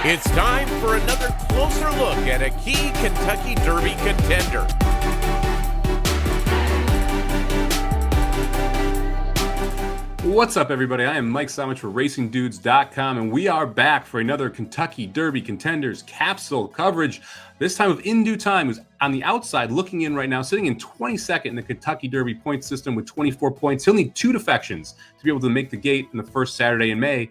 It's time for another closer look at a key Kentucky Derby contender. What's up, everybody? I am Mike Somich for RacingDudes.com, and we are back for another Kentucky Derby Contenders capsule coverage. This time of In Due Time, who's on the outside looking in right now, sitting in 22nd in the Kentucky Derby point system with 24 points. He'll need 2 defections to be able to make the gate in the first Saturday in May.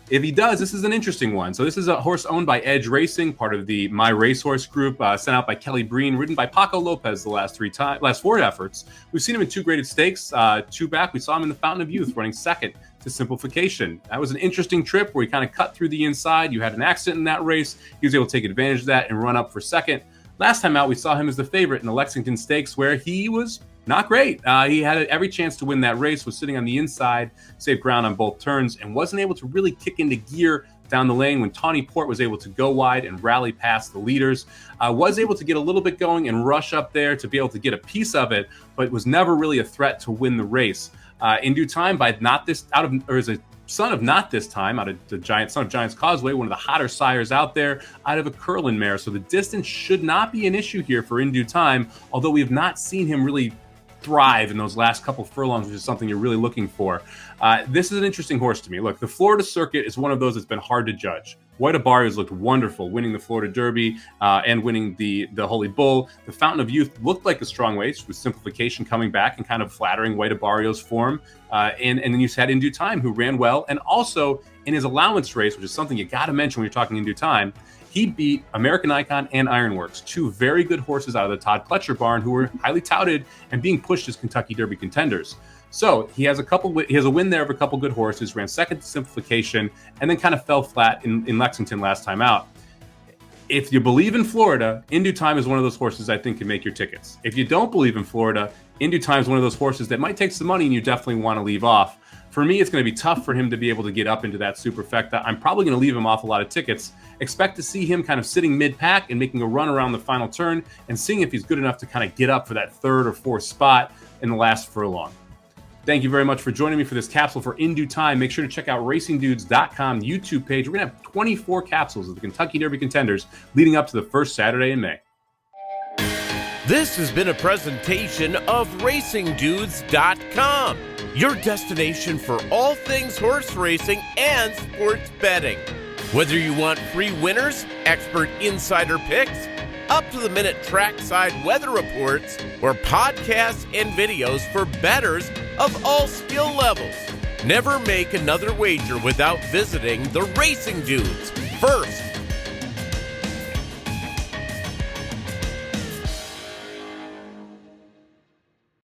If he does, this is an interesting one. So this is a horse owned by Edge Racing, part of the My Racehorse group, sent out by Kelly Breen, ridden by Paco Lopez the last 4 efforts. We've seen him in 2 graded stakes, 2 back. We saw him in the Fountain of Youth running second to Simplification. That was an interesting trip where he kind of cut through the inside. You had an accident in that race. He was able to take advantage of that and run up for second. Last time out, we saw him as the favorite in the Lexington Stakes, where he was not great. He had every chance to win that race, was sitting on the inside, saved ground on both turns, and wasn't able to really kick into gear down the lane when Tawny Port was able to go wide and rally past the leaders. Was able to get a little bit going and rush up there to be able to get a piece of it, but was never really a threat to win the race. In Due Time, by not this out of, or as a son of Not This Time, out of the son of Giants Causeway, one of the hotter sires out there, out of a Curlin mare. So the distance should not be an issue here for In Due Time, although we have not seen him really thrive in those last couple furlongs, which is something you're really looking for. This is an interesting horse to me. Look, the Florida circuit is one of those that's been hard to judge. White Abario's looked wonderful, winning the Florida Derby and winning the Holy Bull. The Fountain of Youth looked like a strong race, with Simplification coming back and kind of flattering White Abario's form. And then you had In Due Time, who ran well, and also in his allowance race, which is something you got to mention when you're talking In Due Time, he beat American Icon and Ironworks, 2 very good horses out of the Todd Pletcher barn who were highly touted and being pushed as Kentucky Derby contenders. So he has a win there of a couple good horses, ran second to Simplification, and then kind of fell flat in Lexington last time out. If you believe in Florida, In Due Time is one of those horses I think can make your tickets. If you don't believe in Florida, In Due Time is one of those horses that might take some money and you definitely want to leave off. For me, it's going to be tough for him to be able to get up into that superfecta. I'm probably going to leave him off a lot of tickets. Expect to see him kind of sitting mid-pack and making a run around the final turn and seeing if he's good enough to kind of get up for that 3rd or 4th spot in the last furlong. Thank you very much for joining me for this capsule for In Due Time. Make sure to check out RacingDudes.com YouTube page. We're going to have 24 capsules of the Kentucky Derby contenders leading up to the first Saturday in May. This has been a presentation of RacingDudes.com, your destination for all things horse racing and sports betting. Whether you want free winners, expert insider picks, up-to-the-minute trackside weather reports, or podcasts and videos for bettors of all skill levels, never make another wager without visiting the Racing Dudes. First,